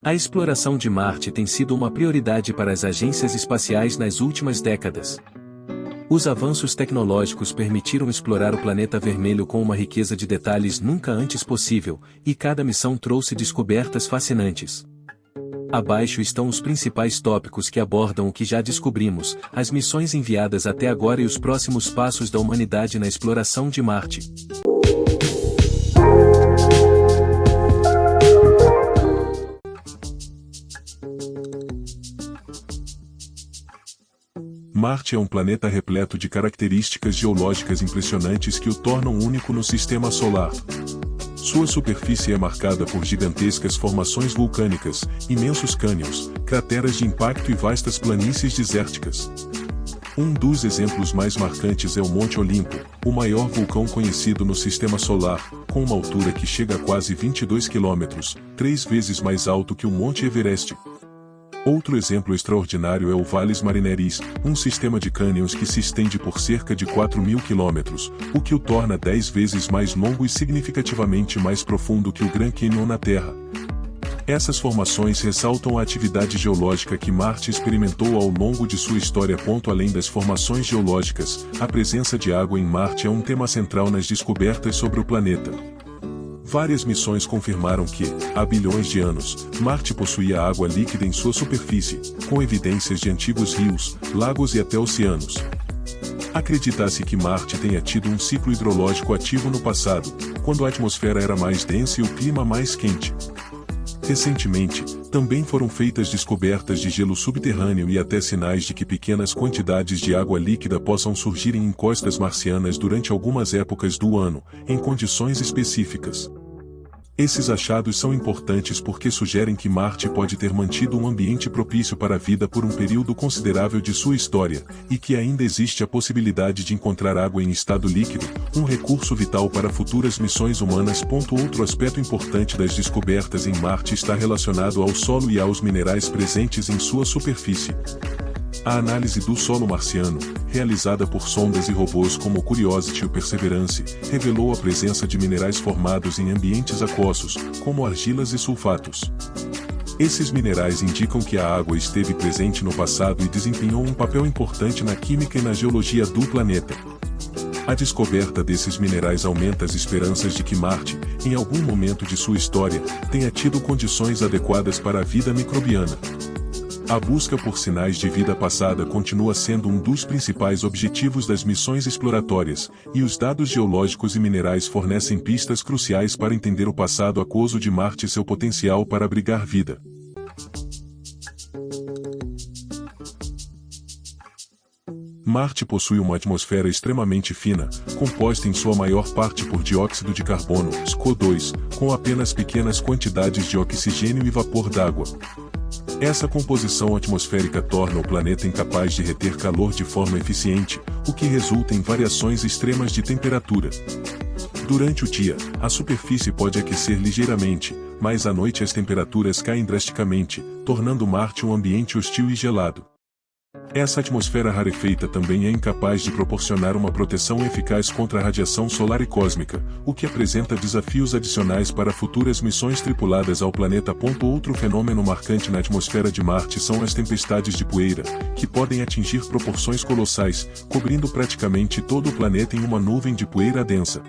A exploração de Marte tem sido uma prioridade para as agências espaciais nas últimas décadas. Os avanços tecnológicos permitiram explorar o planeta vermelho com uma riqueza de detalhes nunca antes possível, e cada missão trouxe descobertas fascinantes. Abaixo estão os principais tópicos que abordam o que já descobrimos, as missões enviadas até agora e os próximos passos da humanidade na exploração de Marte. Marte é um planeta repleto de características geológicas impressionantes que o tornam único no sistema solar. Sua superfície é marcada por gigantescas formações vulcânicas, imensos cânions, crateras de impacto e vastas planícies desérticas. Um dos exemplos mais marcantes é o Monte Olimpo, o maior vulcão conhecido no sistema solar, com uma altura que chega a quase 22 quilômetros, 3 vezes mais alto que o Monte Everest. Outro exemplo extraordinário é o Valles Marineris, um sistema de cânions que se estende por cerca de 4.000 quilômetros, o que o torna 10 vezes mais longo e significativamente mais profundo que o Grand Canyon na Terra. Essas formações ressaltam a atividade geológica que Marte experimentou ao longo de sua história. Além das formações geológicas, a presença de água em Marte é um tema central nas descobertas sobre o planeta. Várias missões confirmaram que, há bilhões de anos, Marte possuía água líquida em sua superfície, com evidências de antigos rios, lagos e até oceanos. Acredita-se que Marte tenha tido um ciclo hidrológico ativo no passado, quando a atmosfera era mais densa e o clima mais quente. Recentemente, também foram feitas descobertas de gelo subterrâneo e até sinais de que pequenas quantidades de água líquida possam surgir em encostas marcianas durante algumas épocas do ano, em condições específicas. Esses achados são importantes porque sugerem que Marte pode ter mantido um ambiente propício para a vida por um período considerável de sua história, e que ainda existe a possibilidade de encontrar água em estado líquido, um recurso vital para futuras missões humanas. Outro aspecto importante das descobertas em Marte está relacionado ao solo e aos minerais presentes em sua superfície. A análise do solo marciano, realizada por sondas e robôs como o Curiosity e o Perseverance, revelou a presença de minerais formados em ambientes aquosos, como argilas e sulfatos. Esses minerais indicam que a água esteve presente no passado e desempenhou um papel importante na química e na geologia do planeta. A descoberta desses minerais aumenta as esperanças de que Marte, em algum momento de sua história, tenha tido condições adequadas para a vida microbiana. A busca por sinais de vida passada continua sendo um dos principais objetivos das missões exploratórias, e os dados geológicos e minerais fornecem pistas cruciais para entender o passado aquoso de Marte e seu potencial para abrigar vida. Marte possui uma atmosfera extremamente fina, composta em sua maior parte por dióxido de carbono, SO2, com apenas pequenas quantidades de oxigênio e vapor d'água. Essa composição atmosférica torna o planeta incapaz de reter calor de forma eficiente, o que resulta em variações extremas de temperatura. Durante o dia, a superfície pode aquecer ligeiramente, mas à noite as temperaturas caem drasticamente, tornando Marte um ambiente hostil e gelado. Essa atmosfera rarefeita também é incapaz de proporcionar uma proteção eficaz contra a radiação solar e cósmica, o que apresenta desafios adicionais para futuras missões tripuladas ao planeta. Outro fenômeno marcante na atmosfera de Marte são as tempestades de poeira, que podem atingir proporções colossais, cobrindo praticamente todo o planeta em uma nuvem de poeira densa.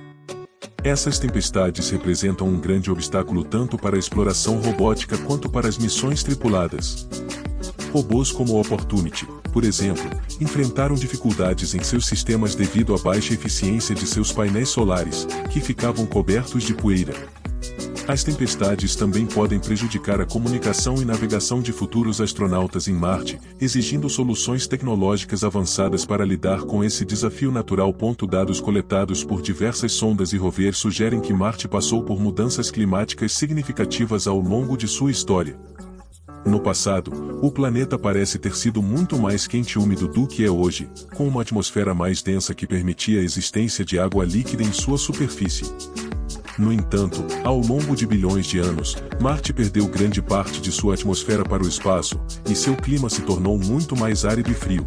Essas tempestades representam um grande obstáculo tanto para a exploração robótica quanto para as missões tripuladas. Robôs como o Opportunity, por exemplo, enfrentaram dificuldades em seus sistemas devido à baixa eficiência de seus painéis solares, que ficavam cobertos de poeira. As tempestades também podem prejudicar a comunicação e navegação de futuros astronautas em Marte, exigindo soluções tecnológicas avançadas para lidar com esse desafio natural. Dados coletados por diversas sondas e rovers sugerem que Marte passou por mudanças climáticas significativas ao longo de sua história. No passado, o planeta parece ter sido muito mais quente e úmido do que é hoje, com uma atmosfera mais densa que permitia a existência de água líquida em sua superfície. No entanto, ao longo de bilhões de anos, Marte perdeu grande parte de sua atmosfera para o espaço, e seu clima se tornou muito mais árido e frio.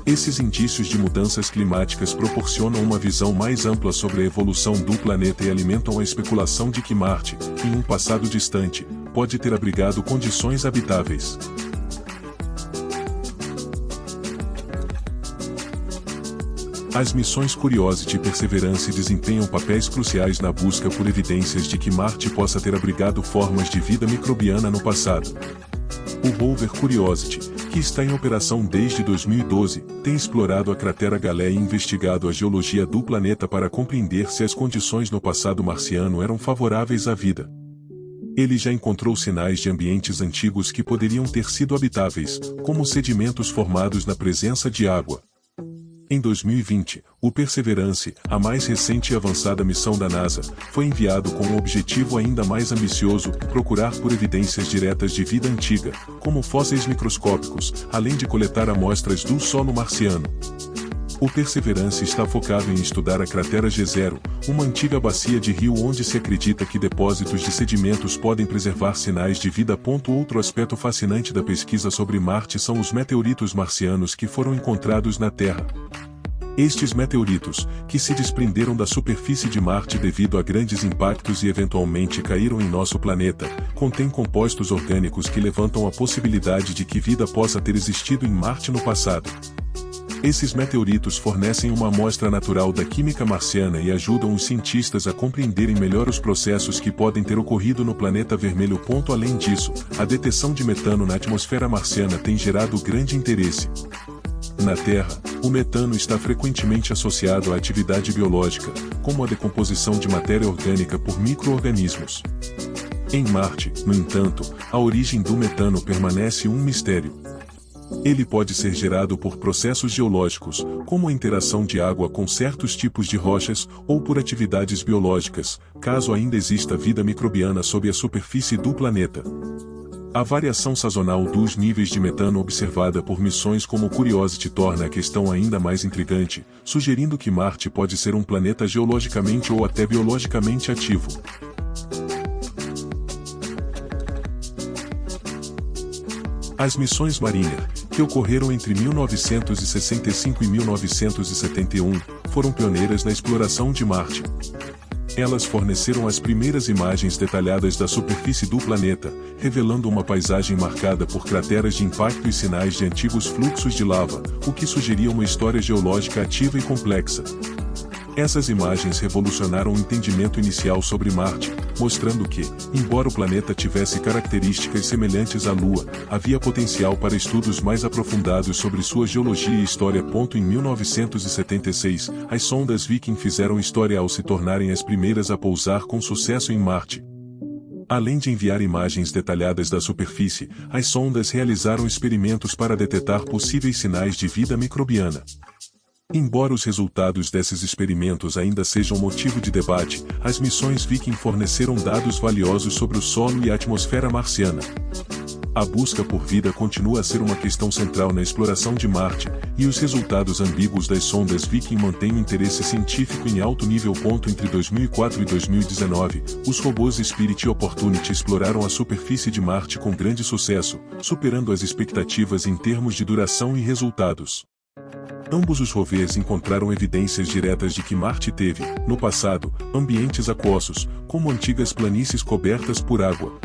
Esses indícios de mudanças climáticas proporcionam uma visão mais ampla sobre a evolução do planeta e alimentam a especulação de que Marte, em um passado distante, pode ter abrigado condições habitáveis. As missões Curiosity e Perseverance desempenham papéis cruciais na busca por evidências de que Marte possa ter abrigado formas de vida microbiana no passado. O rover Curiosity, que está em operação desde 2012, tem explorado a cratera Galé e investigado a geologia do planeta para compreender se as condições no passado marciano eram favoráveis à vida. Ele já encontrou sinais de ambientes antigos que poderiam ter sido habitáveis, como sedimentos formados na presença de água. Em 2020, o Perseverance, a mais recente e avançada missão da NASA, foi enviado com um objetivo ainda mais ambicioso: procurar por evidências diretas de vida antiga, como fósseis microscópicos, além de coletar amostras do solo marciano. O Perseverance está focado em estudar a cratera G0, uma antiga bacia de rio onde se acredita que depósitos de sedimentos podem preservar sinais de vida. Outro aspecto fascinante da pesquisa sobre Marte são os meteoritos marcianos que foram encontrados na Terra. Estes meteoritos, que se desprenderam da superfície de Marte devido a grandes impactos e eventualmente caíram em nosso planeta, contêm compostos orgânicos que levantam a possibilidade de que vida possa ter existido em Marte no passado. Esses meteoritos fornecem uma amostra natural da química marciana e ajudam os cientistas a compreenderem melhor os processos que podem ter ocorrido no planeta vermelho. Além disso, a detecção de metano na atmosfera marciana tem gerado grande interesse. Na Terra, o metano está frequentemente associado à atividade biológica, como a decomposição de matéria orgânica por micro-organismos. Em Marte, no entanto, a origem do metano permanece um mistério. Ele pode ser gerado por processos geológicos, como a interação de água com certos tipos de rochas, ou por atividades biológicas, caso ainda exista vida microbiana sob a superfície do planeta. A variação sazonal dos níveis de metano observada por missões como Curiosity torna a questão ainda mais intrigante, sugerindo que Marte pode ser um planeta geologicamente ou até biologicamente ativo. As missões Mariner, que ocorreram entre 1965 e 1971, foram pioneiras na exploração de Marte. Elas forneceram as primeiras imagens detalhadas da superfície do planeta, revelando uma paisagem marcada por crateras de impacto e sinais de antigos fluxos de lava, o que sugeria uma história geológica ativa e complexa. Essas imagens revolucionaram o entendimento inicial sobre Marte, mostrando que, embora o planeta tivesse características semelhantes à Lua, havia potencial para estudos mais aprofundados sobre sua geologia e história. Em 1976, as sondas Viking fizeram história ao se tornarem as primeiras a pousar com sucesso em Marte. Além de enviar imagens detalhadas da superfície, as sondas realizaram experimentos para detectar possíveis sinais de vida microbiana. Embora os resultados desses experimentos ainda sejam motivo de debate, as missões Viking forneceram dados valiosos sobre o solo e a atmosfera marciana. A busca por vida continua a ser uma questão central na exploração de Marte, e os resultados ambíguos das sondas Viking mantêm o interesse científico em alto nível. Entre 2004 e 2019, os robôs Spirit e Opportunity exploraram a superfície de Marte com grande sucesso, superando as expectativas em termos de duração e resultados. Ambos os rovers encontraram evidências diretas de que Marte teve, no passado, ambientes aquosos, como antigas planícies cobertas por água.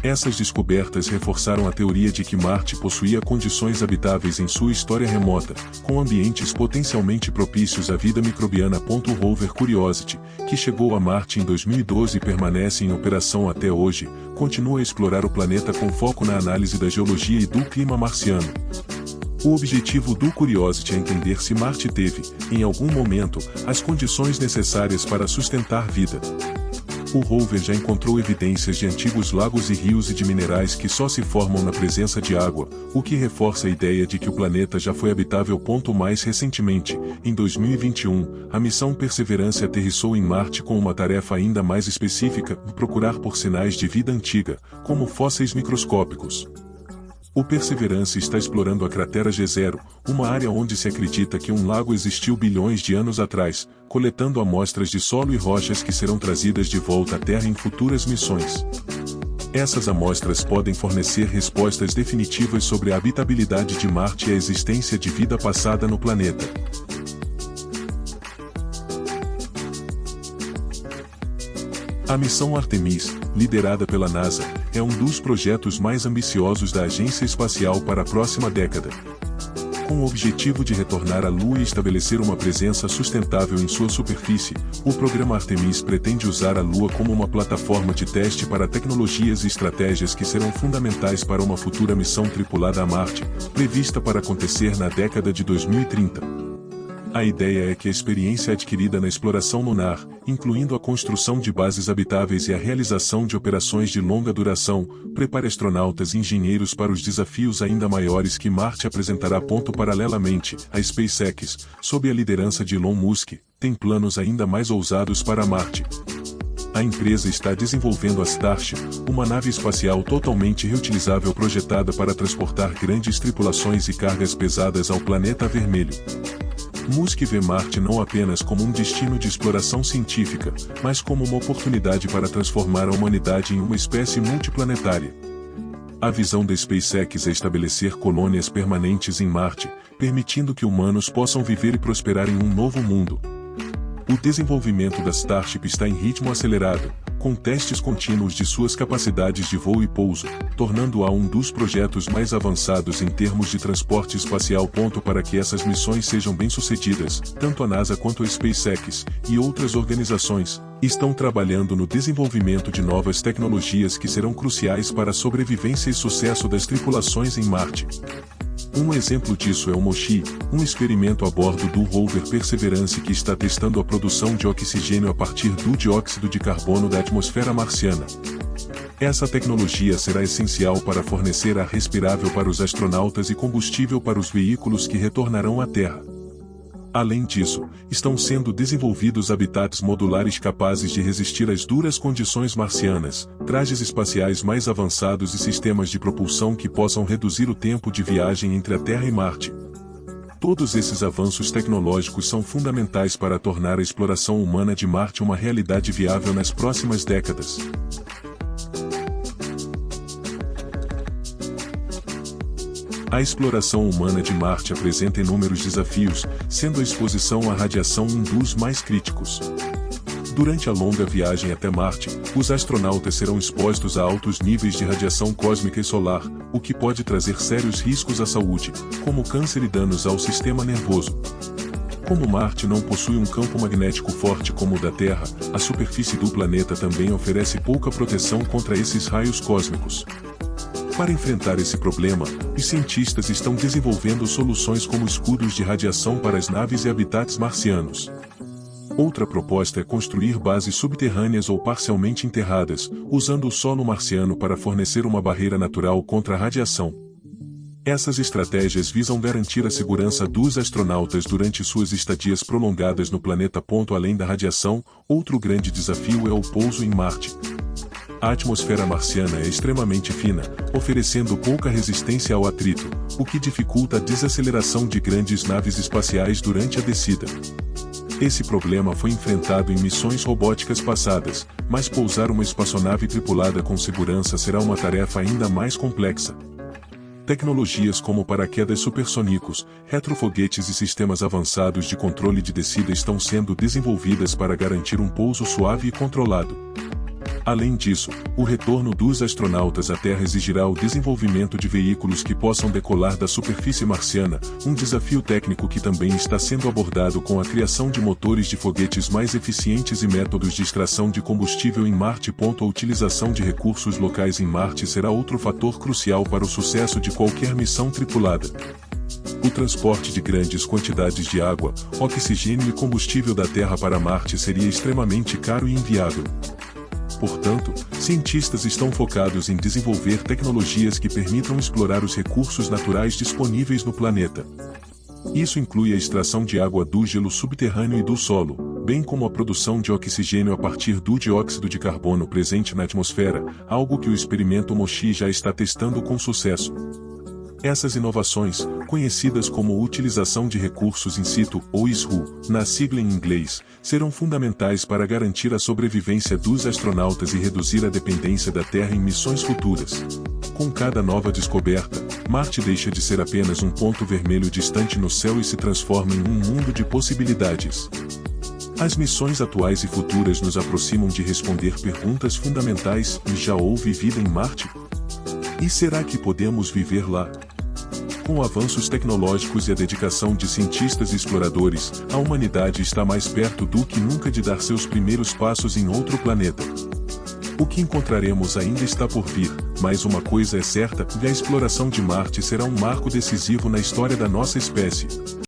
Essas descobertas reforçaram a teoria de que Marte possuía condições habitáveis em sua história remota, com ambientes potencialmente propícios à vida microbiana. O rover Curiosity, que chegou a Marte em 2012 e permanece em operação até hoje, continua a explorar o planeta com foco na análise da geologia e do clima marciano. O objetivo do Curiosity é entender se Marte teve, em algum momento, as condições necessárias para sustentar vida. O rover já encontrou evidências de antigos lagos e rios e de minerais que só se formam na presença de água, o que reforça a ideia de que o planeta já foi habitável. Mais recentemente, em 2021, a missão Perseverance aterrissou em Marte com uma tarefa ainda mais específica: procurar por sinais de vida antiga, como fósseis microscópicos. O Perseverance está explorando a cratera G0, uma área onde se acredita que um lago existiu bilhões de anos atrás, coletando amostras de solo e rochas que serão trazidas de volta à Terra em futuras missões. Essas amostras podem fornecer respostas definitivas sobre a habitabilidade de Marte e a existência de vida passada no planeta. A missão Artemis, liderada pela NASA, é um dos projetos mais ambiciosos da Agência Espacial para a próxima década. Com o objetivo de retornar à Lua e estabelecer uma presença sustentável em sua superfície, o programa Artemis pretende usar a Lua como uma plataforma de teste para tecnologias e estratégias que serão fundamentais para uma futura missão tripulada a Marte, prevista para acontecer na década de 2030. A ideia é que a experiência adquirida na exploração lunar, incluindo a construção de bases habitáveis e a realização de operações de longa duração, prepare astronautas e engenheiros para os desafios ainda maiores que Marte apresentará. Paralelamente, a SpaceX, sob a liderança de Elon Musk, tem planos ainda mais ousados para Marte. A empresa está desenvolvendo a Starship, uma nave espacial totalmente reutilizável projetada para transportar grandes tripulações e cargas pesadas ao planeta vermelho. Musk vê Marte não apenas como um destino de exploração científica, mas como uma oportunidade para transformar a humanidade em uma espécie multiplanetária. A visão da SpaceX é estabelecer colônias permanentes em Marte, permitindo que humanos possam viver e prosperar em um novo mundo. O desenvolvimento da Starship está em ritmo acelerado, com testes contínuos de suas capacidades de voo e pouso, tornando-a um dos projetos mais avançados em termos de transporte espacial. Para que essas missões sejam bem-sucedidas, tanto a NASA quanto a SpaceX, e outras organizações, estão trabalhando no desenvolvimento de novas tecnologias que serão cruciais para a sobrevivência e sucesso das tripulações em Marte. Um exemplo disso é o MOXIE, um experimento a bordo do rover Perseverance que está testando a produção de oxigênio a partir do dióxido de carbono da atmosfera marciana. Essa tecnologia será essencial para fornecer ar respirável para os astronautas e combustível para os veículos que retornarão à Terra. Além disso, estão sendo desenvolvidos habitats modulares capazes de resistir às duras condições marcianas, trajes espaciais mais avançados e sistemas de propulsão que possam reduzir o tempo de viagem entre a Terra e Marte. Todos esses avanços tecnológicos são fundamentais para tornar a exploração humana de Marte uma realidade viável nas próximas décadas. A exploração humana de Marte apresenta inúmeros desafios, sendo a exposição à radiação um dos mais críticos. Durante a longa viagem até Marte, os astronautas serão expostos a altos níveis de radiação cósmica e solar, o que pode trazer sérios riscos à saúde, como câncer e danos ao sistema nervoso. Como Marte não possui um campo magnético forte como o da Terra, a superfície do planeta também oferece pouca proteção contra esses raios cósmicos. Para enfrentar esse problema, os cientistas estão desenvolvendo soluções como escudos de radiação para as naves e habitats marcianos. Outra proposta é construir bases subterrâneas ou parcialmente enterradas, usando o solo marciano para fornecer uma barreira natural contra a radiação. Essas estratégias visam garantir a segurança dos astronautas durante suas estadias prolongadas no planeta. Além da radiação, outro grande desafio é o pouso em Marte. A atmosfera marciana é extremamente fina, oferecendo pouca resistência ao atrito, o que dificulta a desaceleração de grandes naves espaciais durante a descida. Esse problema foi enfrentado em missões robóticas passadas, mas pousar uma espaçonave tripulada com segurança será uma tarefa ainda mais complexa. Tecnologias como paraquedas supersônicos, retrofoguetes e sistemas avançados de controle de descida estão sendo desenvolvidas para garantir um pouso suave e controlado. Além disso, o retorno dos astronautas à Terra exigirá o desenvolvimento de veículos que possam decolar da superfície marciana, um desafio técnico que também está sendo abordado com a criação de motores de foguetes mais eficientes e métodos de extração de combustível em Marte. A utilização de recursos locais em Marte será outro fator crucial para o sucesso de qualquer missão tripulada. O transporte de grandes quantidades de água, oxigênio e combustível da Terra para Marte seria extremamente caro e inviável. Portanto, cientistas estão focados em desenvolver tecnologias que permitam explorar os recursos naturais disponíveis no planeta. Isso inclui a extração de água do gelo subterrâneo e do solo, bem como a produção de oxigênio a partir do dióxido de carbono presente na atmosfera, algo que o experimento MOXIE já está testando com sucesso. Essas inovações, conhecidas como utilização de recursos in situ, ou ISRU, na sigla em inglês, serão fundamentais para garantir a sobrevivência dos astronautas e reduzir a dependência da Terra em missões futuras. Com cada nova descoberta, Marte deixa de ser apenas um ponto vermelho distante no céu e se transforma em um mundo de possibilidades. As missões atuais e futuras nos aproximam de responder perguntas fundamentais: já houve vida em Marte? E será que podemos viver lá? Com avanços tecnológicos e a dedicação de cientistas e exploradores, a humanidade está mais perto do que nunca de dar seus primeiros passos em outro planeta. O que encontraremos ainda está por vir, mas uma coisa é certa: a exploração de Marte será um marco decisivo na história da nossa espécie.